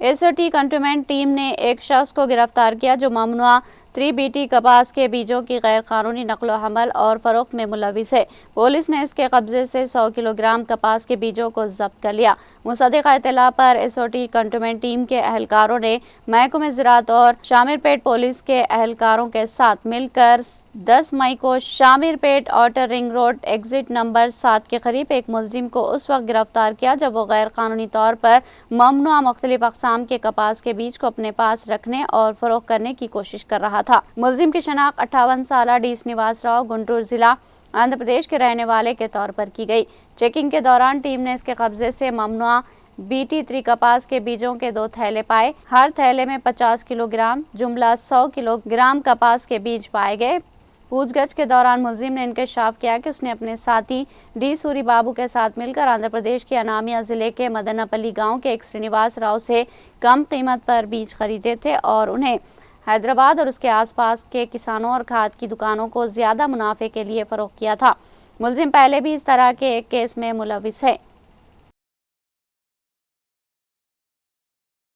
SOT cantonment team ने एक शख्स को गिरफ्तार किया जो ममनुआ 3BT कपास के बीजों की गैर कानूनी नकलो हमल और फरोख्त में मुलविस है। पुलिस ने इसके कब्जे से 100 किलोग्राम कपास के बीजों को जब्त कर लिया। मुसद्दिक़ा इत्तला पर एसओटी कंटोनमेंट टीम के अहलकारों ने महकमे ज़राअत और शामिरपेट पुलिस के अहलकारों के साथ मिलकर 10 मई को Shamirpet outer ring road exit number 7 के करीब एक मुलजिम को उस वक्त गिरफ्तार किया जब वो गैर कानूनी तौर पर ममनुआ मुख्तलिफ अक़साम के कपास के बीज को अपने पास रखने और फरोख्त करने की कोशिश कर रहा था। मुलजिम की शनाख्त 58 साला डी श्रीनिवास राव गुंटूर जिला आंध्र प्रदेश के रहने वाले के तौर पर की गई। चेकिंग के दौरान टीम ने इसके कब्जे से ममनुआ BT3 कपास के बीजों के 2 थैले पाए। हर थैले में 50 किलोग्राम जुमला 100 किलोग्राम कपास के बीज पाए गए। पूछगछ के दौरान मुलजिम ने इंकशाफ किया कि उसने अपने साथी डी सूरी बाबू के साथ मिलकर आंध्र प्रदेश के अनामिया जिले के मदनपल्ली गांव के एक श्रीनिवास राव से कम कीमत पर बीज खरीदे थे और उन्हें हैदराबाद और उसके आसपास के किसानों और खाद की दुकानों को ज्यादा मुनाफे के लिए फरोख्त किया था। मुलजिम पहले भी इस तरह के एक केस में मुलविस है।